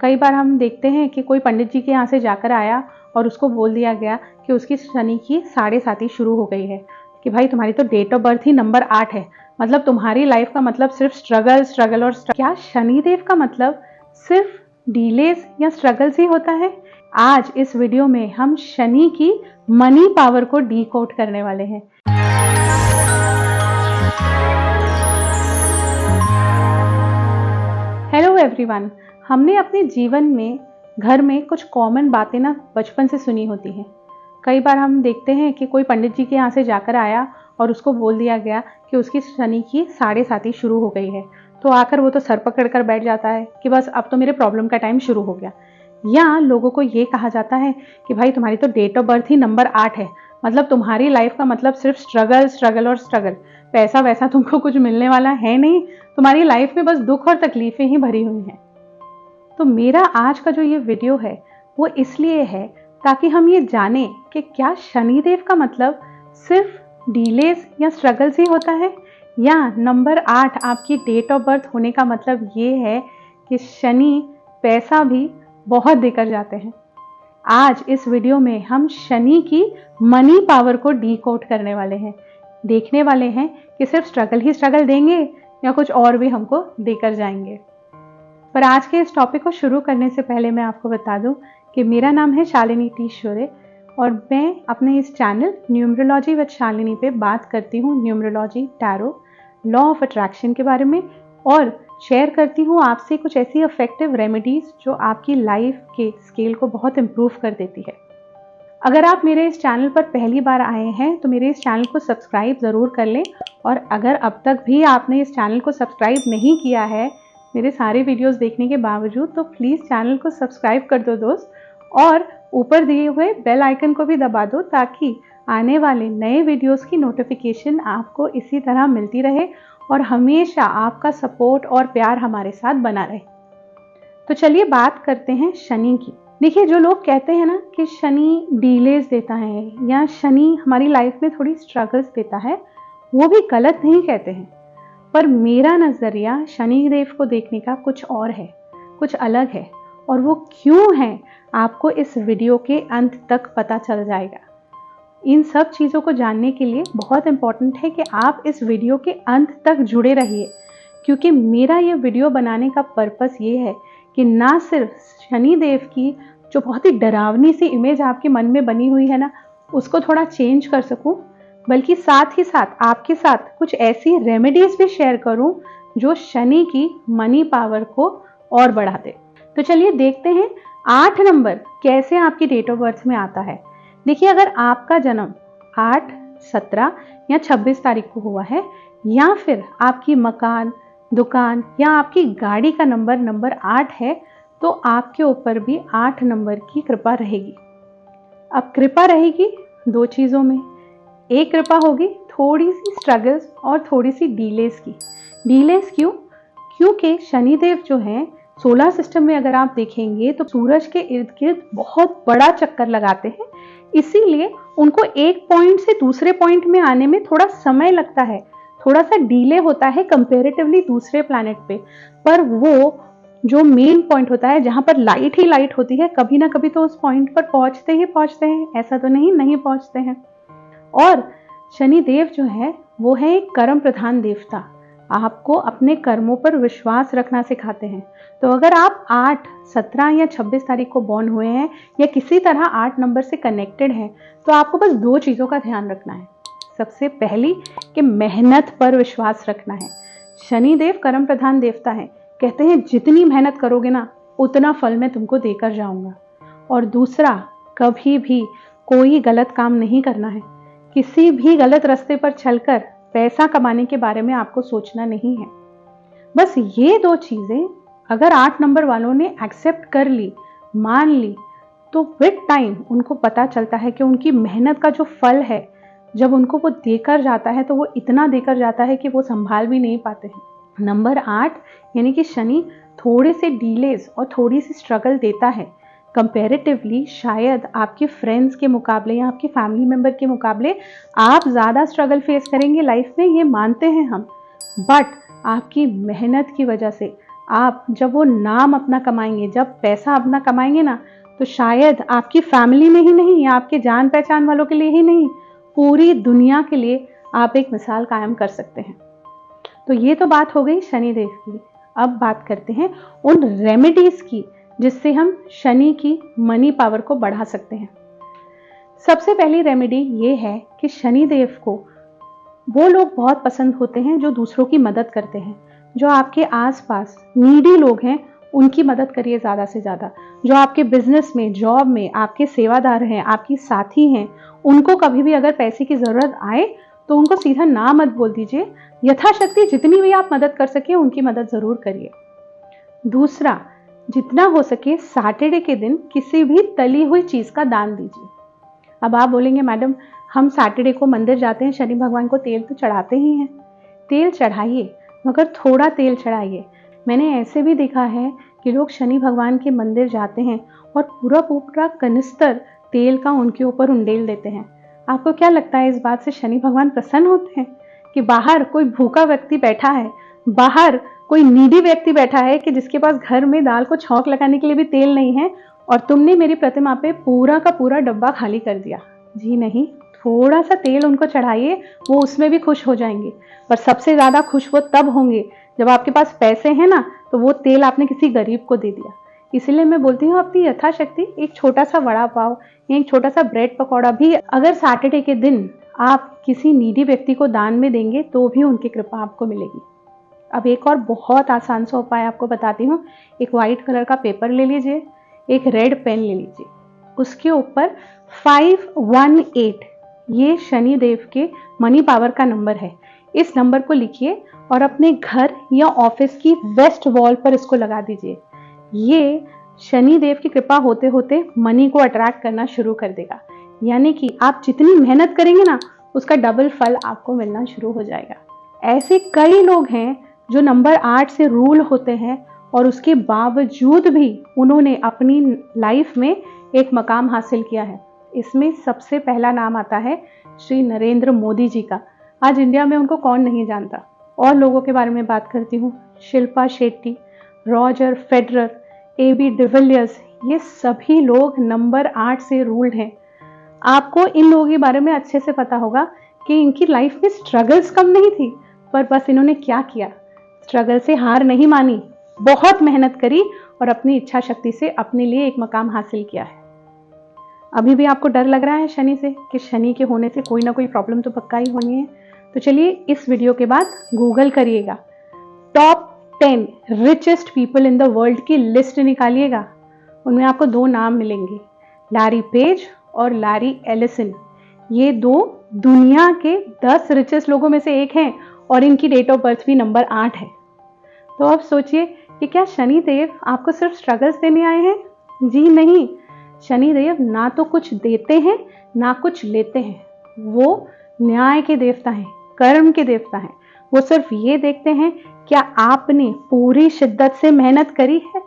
कई बार हम देखते हैं कि कोई पंडित जी के यहाँ से जाकर आया और उसको बोल दिया गया कि उसकी शनि की 7.5 शुरू हो गई है, कि भाई तुम्हारी तो डेट ऑफ बर्थ ही नंबर 8 है, मतलब तुम्हारी लाइफ का मतलब सिर्फ स्ट्रगल स्ट्रगल और क्या शनिदेव का मतलब सिर्फ डिलेज या स्ट्रगल्स ही होता है? आज इस वीडियो में हम शनि की मनी पावर को डीकोड करने वाले हैं। हेलो एवरीवन, हमने अपने जीवन में घर में कुछ कॉमन बातें ना बचपन से सुनी होती हैं। कई बार हम देखते हैं कि कोई पंडित जी के यहाँ से जाकर आया और उसको बोल दिया गया कि उसकी शनि की 7.5 शुरू हो गई है, तो आकर वो तो सर पकड़ कर बैठ जाता है कि बस अब तो मेरे प्रॉब्लम का टाइम शुरू हो गया। या लोगों को ये कहा जाता है कि भाई तुम्हारी तो डेट ऑफ बर्थ ही नंबर 8 है, मतलब तुम्हारी लाइफ का मतलब सिर्फ स्ट्रगल स्ट्रगल और स्ट्रगल, पैसा वैसा तुमको कुछ मिलने वाला है नहीं, तुम्हारी लाइफ में बस दुख और तकलीफें ही भरी हुई हैं। तो मेरा आज का जो ये वीडियो है वो इसलिए है ताकि हम ये जानें कि क्या शनिदेव का मतलब सिर्फ डिलेज या स्ट्रगल्स ही होता है, या नंबर 8 आपकी डेट ऑफ बर्थ होने का मतलब ये है कि शनि पैसा भी बहुत देकर जाते हैं। आज इस वीडियो में हम शनि की मनी पावर को डीकोड करने वाले हैं, देखने वाले हैं कि सिर्फ स्ट्रगल ही स्ट्रगल देंगे या कुछ और भी हमको देकर जाएंगे। पर आज के इस टॉपिक को शुरू करने से पहले मैं आपको बता दूं कि मेरा नाम है शालिनी टी शोरे और मैं अपने इस चैनल न्यूमरोलॉजी विद शालिनी पे बात करती हूँ numerology, tarot, law of attraction के बारे में, और शेयर करती हूँ आपसे कुछ ऐसी इफेक्टिव रेमेडीज जो आपकी लाइफ के स्केल को बहुत इम्प्रूव कर देती है। अगर आप मेरे इस चैनल पर पहली बार आए हैं तो मेरे इस चैनल को सब्सक्राइब ज़रूर कर लें, और अगर अब तक भी आपने इस चैनल को सब्सक्राइब नहीं किया है मेरे सारे वीडियोस देखने के बावजूद, तो प्लीज़ चैनल को सब्सक्राइब कर दो दोस्त, और ऊपर दिए हुए बेल आइकन को भी दबा दो ताकि आने वाले नए वीडियोस की नोटिफिकेशन आपको इसी तरह मिलती रहे और हमेशा आपका सपोर्ट और प्यार हमारे साथ बना रहे। तो चलिए बात करते हैं शनि की। देखिए, जो लोग कहते हैं ना कि शनि डिलेज देता है या शनि हमारी लाइफ में थोड़ी स्ट्रगल्स देता है, वो भी गलत नहीं कहते हैं, पर मेरा नज़रिया शनिदेव को देखने का कुछ और है, कुछ अलग है, और वो क्यों है आपको इस वीडियो के अंत तक पता चल जाएगा। इन सब चीज़ों को जानने के लिए बहुत इम्पॉर्टेंट है कि आप इस वीडियो के अंत तक जुड़े रहिए, क्योंकि मेरा ये वीडियो बनाने का पर्पस ये है कि ना सिर्फ शनिदेव की जो बहुत ही डरावनी सी इमेज आपके मन में बनी हुई है ना, उसको थोड़ा चेंज कर सकूं, बल्कि साथ ही साथ आपके साथ कुछ ऐसी रेमेडीज भी शेयर करूं जो शनि की मनी पावर को और बढ़ा दे। तो चलिए देखते हैं 8 नंबर कैसे आपकी डेट ऑफ बर्थ में आता है। देखिए, अगर आपका जन्म 8, 17 या 26 तारीख को हुआ है, या फिर आपकी मकान, दुकान या आपकी गाड़ी का नंबर 8 है, तो आपके ऊपर भी 8 नंबर की कृपा रहेगी। अब कृपा रहेगी दो चीज़ों में, एक कृपा होगी थोड़ी सी स्ट्रगल्स और थोड़ी सी डीलेज की। डीलेज क्यों? क्योंकि शनिदेव जो हैं सोलर सिस्टम में अगर आप देखेंगे तो सूरज के इर्द गिर्द बहुत बड़ा चक्कर लगाते हैं, इसीलिए उनको एक पॉइंट से दूसरे पॉइंट में आने में थोड़ा समय लगता है, थोड़ा सा डीले होता है कंपेरेटिवली दूसरे प्लैनेट पे। पर वो जो मेन पॉइंट होता है जहाँ पर लाइट ही लाइट होती है, कभी ना कभी तो उस पॉइंट पर पहुँचते ही पहुँचते हैं, ऐसा तो नहीं पहुँचते हैं। और शनिदेव जो है वो है एक कर्म प्रधान देवता, आपको अपने कर्मों पर विश्वास रखना सिखाते हैं। तो अगर आप 8, 17 या 26 तारीख को बॉर्न हुए हैं या किसी तरह 8 नंबर से कनेक्टेड हैं, तो आपको बस दो चीज़ों का ध्यान रखना है। सबसे पहली कि मेहनत पर विश्वास रखना है। शनिदेव कर्म प्रधान देवता है, कहते हैं जितनी मेहनत करोगे ना उतना फल मैं तुमको देकर जाऊंगा। और दूसरा, कभी भी कोई गलत काम नहीं करना है, किसी भी गलत रास्ते पर चलकर पैसा कमाने के बारे में आपको सोचना नहीं है। बस ये दो चीज़ें अगर 8 नंबर वालों ने एक्सेप्ट कर ली, मान ली, तो विद टाइम उनको पता चलता है कि उनकी मेहनत का जो फल है जब उनको वो देकर जाता है तो वो इतना देकर जाता है कि वो संभाल भी नहीं पाते हैं। नंबर 8 यानी कि शनि थोड़े से डीलेज और थोड़ी सी स्ट्रगल देता है कंपैरेटिवली। शायद आपके फ्रेंड्स के मुकाबले या आपके फैमिली मेम्बर के मुकाबले आप ज़्यादा स्ट्रगल फेस करेंगे लाइफ में, ये मानते हैं हम, बट आपकी मेहनत की वजह से आप जब वो नाम अपना कमाएंगे, जब पैसा अपना कमाएंगे ना, तो शायद आपकी फैमिली में ही नहीं, आपके जान पहचान वालों के लिए ही नहीं, पूरी दुनिया के लिए आप एक मिसाल कायम कर सकते हैं। तो ये तो बात हो गई शनिदेव की। अब बात करते हैं उन रेमेडीज की जिससे हम शनि की मनी पावर को बढ़ा सकते हैं। सबसे पहली रेमेडी ये है कि शनिदेव को वो लोग बहुत पसंद होते हैं जो दूसरों की मदद करते हैं। जो आपके आसपास नीडी लोग हैं उनकी मदद करिए ज़्यादा से ज़्यादा। जो आपके बिजनेस में, जॉब में आपके सेवादार हैं, आपकी साथी हैं, उनको कभी भी अगर पैसे की ज़रूरत आए तो उनको सीधा ना मत बोल दीजिए। यथाशक्ति जितनी भी आप मदद कर सके उनकी मदद ज़रूर करिए। दूसरा, जितना हो सके सैटरडे के दिन किसी भी तली हुई चीज़ का दान दीजिए। अब आप बोलेंगे मैडम हम सैटरडे को मंदिर जाते हैं, शनि भगवान को तेल तो चढ़ाते ही हैं। तेल चढ़ाइए, मगर थोड़ा तेल चढ़ाइए। मैंने ऐसे भी देखा है कि लोग शनि भगवान के मंदिर जाते हैं और पूरा पूरा कनिस्तर तेल का उनके ऊपर उंडेल देते हैं। आपको क्या लगता है इस बात से शनि भगवान प्रसन्न होते हैं कि बाहर कोई भूखा व्यक्ति बैठा है, बाहर कोई नीडी व्यक्ति बैठा है कि जिसके पास घर में दाल को छौंक लगाने के लिए भी तेल नहीं है, और तुमने मेरी प्रतिमा पे पूरा का पूरा डब्बा खाली कर दिया? जी नहीं, थोड़ा सा तेल उनको चढ़ाइए, वो उसमें भी खुश हो जाएंगे। पर सबसे ज़्यादा खुश वो तब होंगे जब आपके पास पैसे हैं ना, तो वो तेल आपने किसी गरीब को दे दिया। इसलिए मैं बोलती हूँ अपनी यथाशक्ति एक छोटा सा वड़ा पाव या एक छोटा सा ब्रेड पकौड़ा भी अगर सैटरडे के दिन आप किसी नीडी व्यक्ति को दान में देंगे तो भी उनकी कृपा आपको मिलेगी। अब एक और बहुत आसान सा उपाय आपको बताती हूँ। एक वाइट कलर का पेपर ले लीजिए, एक रेड पेन ले लीजिए, उसके ऊपर 518 ये शनिदेव के मनी पावर का नंबर है। इस नंबर को लिखिए और अपने घर या ऑफिस की वेस्ट वॉल पर इसको लगा दीजिए। ये शनिदेव की कृपा होते होते मनी को अट्रैक्ट करना शुरू कर देगा। यानी कि आप जितनी मेहनत करेंगे ना, उसका डबल फल आपको मिलना शुरू हो जाएगा। ऐसे कई लोग हैं जो नंबर 8 से रूल होते हैं और उसके बावजूद भी उन्होंने अपनी लाइफ में एक मकाम हासिल किया है। इसमें सबसे पहला नाम आता है श्री नरेंद्र मोदी जी का। आज इंडिया में उनको कौन नहीं जानता। और लोगों के बारे में बात करती हूँ, Shilpa Shetty, Roger Federer, AB de Villiers, ये सभी लोग नंबर 8 से रूल्ड हैं। आपको इन लोगों के बारे में अच्छे से पता होगा कि इनकी लाइफ में स्ट्रगल्स कम नहीं थी, पर बस इन्होंने क्या किया, स्ट्रगल से हार नहीं मानी, बहुत मेहनत करी और अपनी इच्छा शक्ति से अपने लिए एक मकाम हासिल किया है। अभी भी आपको डर लग रहा है शनि से कि शनि के होने से कोई ना कोई प्रॉब्लम तो पक्का ही होनी है, तो चलिए इस वीडियो के बाद गूगल करिएगा, top 10 richest people in the world की लिस्ट निकालिएगा। उनमें आपको 2 नाम मिलेंगे, लैरी पेज और लैरी एलिसन। ये 2 दुनिया के 10 रिचेस्ट लोगों में से एक हैं और इनकी डेट ऑफ बर्थ भी नंबर 8 है। तो अब सोचिए कि क्या शनिदेव आपको सिर्फ स्ट्रगल्स देने आए हैं? जी नहीं, शनिदेव ना तो कुछ देते हैं ना कुछ लेते हैं। वो न्याय के देवता हैं, कर्म के देवता हैं। वो सिर्फ ये देखते हैं क्या आपने पूरी शिद्दत से मेहनत करी है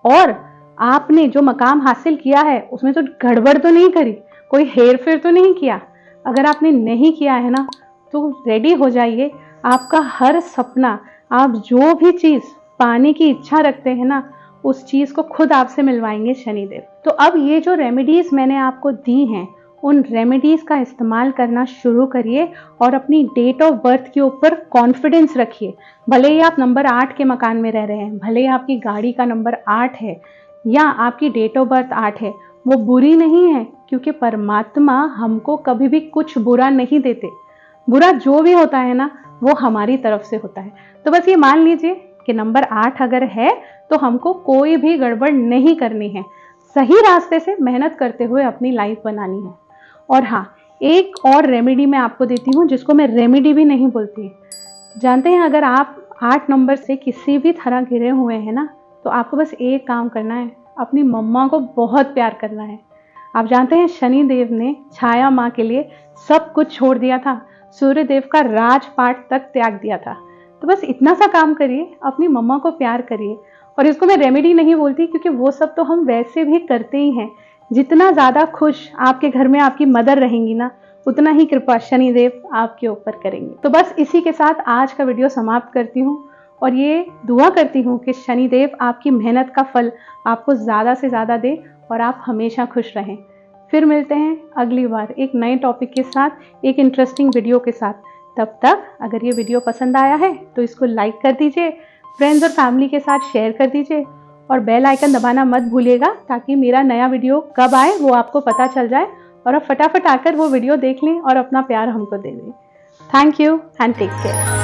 और आपने जो मकाम हासिल किया है उसमें तो गड़बड़ तो नहीं करी, कोई हेर फेर तो नहीं किया। अगर आपने नहीं किया है ना, तो रेडी हो जाइए, आपका हर सपना, आप जो भी चीज़ पाने की इच्छा रखते हैं ना, उस चीज़ को खुद आपसे मिलवाएंगे शनिदेव। तो अब ये जो रेमेडीज़ मैंने आपको दी हैं, उन रेमेडीज़ का इस्तेमाल करना शुरू करिए और अपनी डेट ऑफ बर्थ के ऊपर कॉन्फिडेंस रखिए। भले ही आप नंबर 8 के मकान में रह रहे हैं, भले ही आपकी गाड़ी का नंबर 8 है या आपकी डेट ऑफ बर्थ 8 है, वो बुरी नहीं है, क्योंकि परमात्मा हमको कभी भी कुछ बुरा नहीं देते। बुरा जो भी होता है ना, वो हमारी तरफ से होता है। तो बस ये मान लीजिए कि नंबर 8 अगर है तो हमको कोई भी गड़बड़ नहीं करनी है, सही रास्ते से मेहनत करते हुए अपनी लाइफ बनानी है। और हाँ, एक और रेमेडी मैं आपको देती हूँ जिसको मैं रेमेडी भी नहीं बोलती। जानते हैं, अगर आप 8 नंबर से किसी भी तरह घिरे हुए हैं ना, तो आपको बस एक काम करना है, अपनी मम्मा को बहुत प्यार करना है। आप जानते हैं शनिदेव ने छाया माँ के लिए सब कुछ छोड़ दिया था, सूर्यदेव का राजपाट तक त्याग दिया था। तो बस इतना सा काम करिए, अपनी मम्मा को प्यार करिए। और इसको मैं रेमेडी नहीं बोलती, क्योंकि वो सब तो हम वैसे भी करते ही हैं। जितना ज़्यादा खुश आपके घर में आपकी मदर रहेंगी ना, उतना ही कृपा शनिदेव आपके ऊपर करेंगे। तो बस इसी के साथ आज का वीडियो समाप्त करती हूँ और ये दुआ करती हूँ कि शनिदेव आपकी मेहनत का फल आपको ज़्यादा से ज़्यादा दे और आप हमेशा खुश रहें। फिर मिलते हैं अगली बार एक नए टॉपिक के साथ, एक इंटरेस्टिंग वीडियो के साथ। तब तक अगर ये वीडियो पसंद आया है तो इसको लाइक कर दीजिए, फ्रेंड्स और फैमिली के साथ शेयर कर दीजिए और बेल आइकन दबाना मत भूलिएगा ताकि मेरा नया वीडियो कब आए वो आपको पता चल जाए और आप फटाफट आकर वो वीडियो देख लें और अपना प्यार हमको दे दें। Thank you and take care.